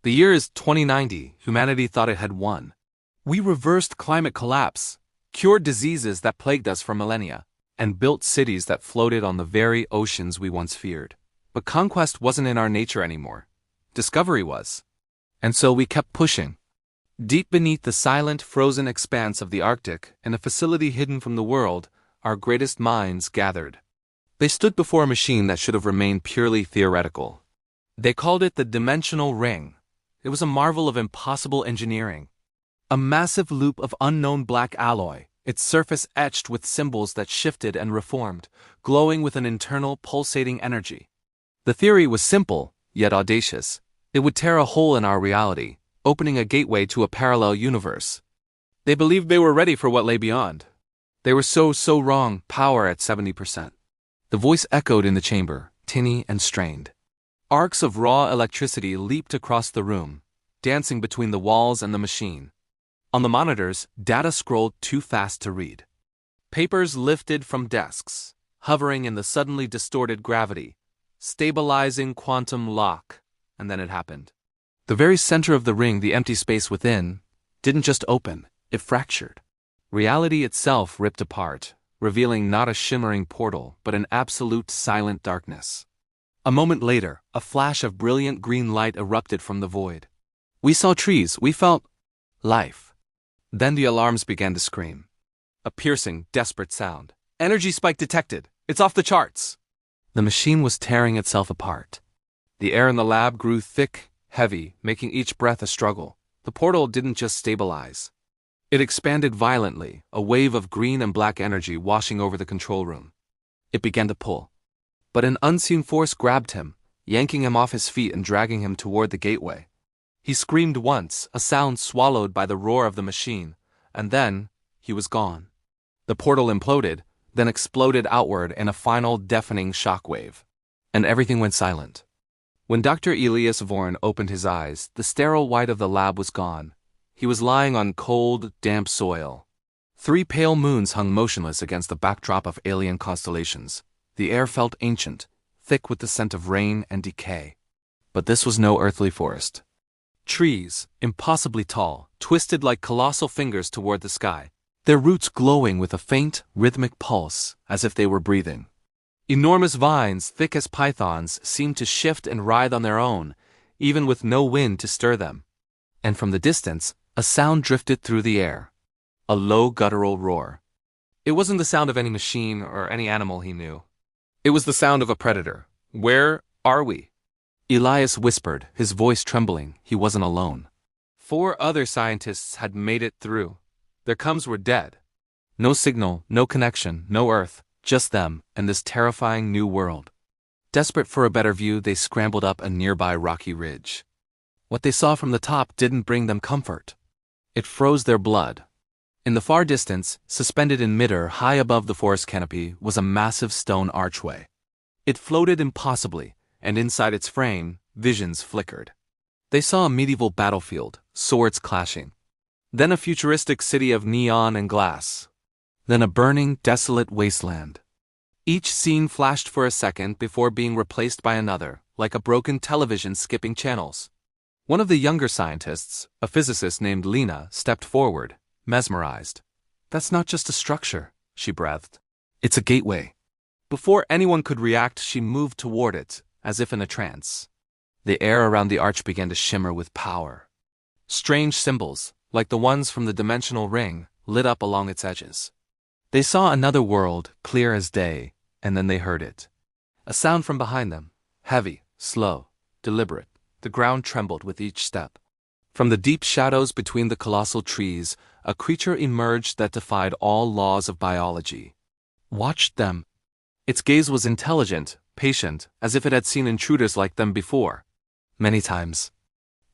The year is 2090, humanity thought it had won. We reversed climate collapse, cured diseases that plagued us for millennia, and built cities that floated on the very oceans we once feared. But conquest wasn't in our nature anymore. Discovery was. And so we kept pushing. Deep beneath the silent, frozen expanse of the Arctic, in a facility hidden from the world, our greatest minds gathered. They stood before a machine that should have remained purely theoretical. They called it the Dimensional Ring. It was a marvel of impossible engineering. A massive loop of unknown black alloy, its surface etched with symbols that shifted and reformed, glowing with an internal, pulsating energy. The theory was simple, yet audacious. It would tear a hole in our reality, opening a gateway to a parallel universe. They believed they were ready for what lay beyond. They were so wrong, power at 70%. The voice echoed in the chamber, tinny and strained. Arcs of raw electricity leaped across the room, dancing between the walls and the machine. On the monitors, data scrolled too fast to read. Papers lifted from desks, hovering in the suddenly distorted gravity, stabilizing quantum lock, and then it happened. The very center of the ring, the empty space within, didn't just open, it fractured. Reality itself ripped apart, revealing not a shimmering portal, but an absolute silent darkness. A moment later, a flash of brilliant green light erupted from the void. We saw trees, we felt life. Then the alarms began to scream. A piercing, desperate sound. Energy spike detected. It's off the charts. The machine was tearing itself apart. The air in the lab grew thick, heavy, making each breath a struggle. The portal didn't just stabilize. It expanded violently, a wave of green and black energy washing over the control room. It began to pull. But an unseen force grabbed him, yanking him off his feet and dragging him toward the gateway. He screamed once, a sound swallowed by the roar of the machine, and then he was gone. The portal imploded, then exploded outward in a final deafening shockwave. And everything went silent. When Dr. Elias Vorn opened his eyes, the sterile white of the lab was gone. He was lying on cold, damp soil. 3 pale moons hung motionless against the backdrop of alien constellations. The air felt ancient, thick with the scent of rain and decay. But this was no earthly forest. Trees, impossibly tall, twisted like colossal fingers toward the sky, their roots glowing with a faint, rhythmic pulse, as if they were breathing. Enormous vines, thick as pythons, seemed to shift and writhe on their own, even with no wind to stir them. And from the distance, a sound drifted through the air. A low guttural roar. It wasn't the sound of any machine or any animal he knew. It was the sound of a predator. Where are we? Elias whispered, his voice trembling. He wasn't alone. 4 other scientists had made it through. Their cums were dead. No signal, no connection, no Earth, just them and this terrifying new world. Desperate for a better view, they scrambled up a nearby rocky ridge. What they saw from the top didn't bring them comfort. It froze their blood. In the far distance, suspended in midair high above the forest canopy, was a massive stone archway. It floated impossibly, and inside its frame, visions flickered. They saw a medieval battlefield, swords clashing. Then a futuristic city of neon and glass. Then a burning, desolate wasteland. Each scene flashed for a second before being replaced by another, like a broken television skipping channels. One of the younger scientists, a physicist named Lena, stepped forward, mesmerized. "That's not just a structure," she breathed. "It's a gateway." Before anyone could react, she moved toward it, as if in a trance. The air around the arch began to shimmer with power. Strange symbols, like the ones from the dimensional ring, lit up along its edges. They saw another world, clear as day, and then they heard it. A sound from behind them, heavy, slow, deliberate. The ground trembled with each step. From the deep shadows between the colossal trees, a creature emerged that defied all laws of biology. Watched them. Its gaze was intelligent, patient, as if it had seen intruders like them before. Many times.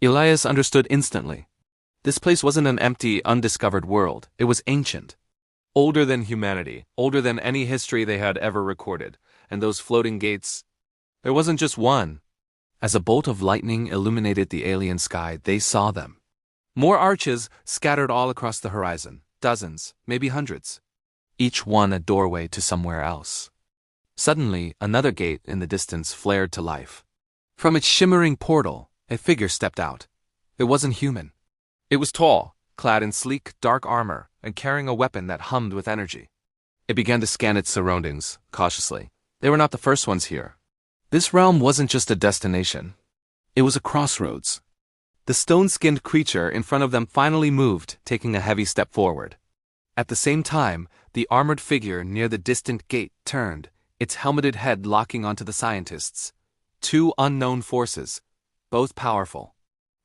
Elias understood instantly. This place wasn't an empty, undiscovered world. It was ancient. Older than humanity, older than any history they had ever recorded. And those floating gates, there wasn't just one. As a bolt of lightning illuminated the alien sky, they saw them. More arches scattered all across the horizon, dozens, maybe hundreds. Each one a doorway to somewhere else. Suddenly, another gate in the distance flared to life. From its shimmering portal, a figure stepped out, It wasn't human. It was tall, clad in sleek, dark armor, and carrying a weapon that hummed with energy. It began to scan its surroundings, cautiously. They were not the first ones here. This realm wasn't just a destination. It was a crossroads. The stone-skinned creature in front of them finally moved, taking a heavy step forward. At the same time, the armored figure near the distant gate turned, its helmeted head locking onto the scientists. Two unknown forces, both powerful,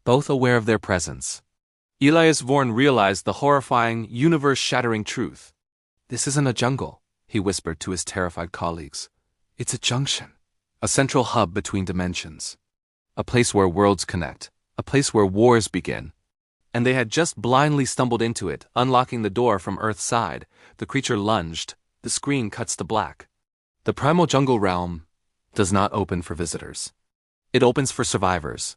both aware of their presence. Elias Vorn realized the horrifying, universe-shattering truth. This isn't a jungle, he whispered to his terrified colleagues. It's a junction, a central hub between dimensions. A place where worlds connect, a place where wars begin. And they had just blindly stumbled into it, unlocking the door from Earth's side. The creature lunged, the screen cuts to black. The primal jungle realm does not open for visitors. It opens for survivors.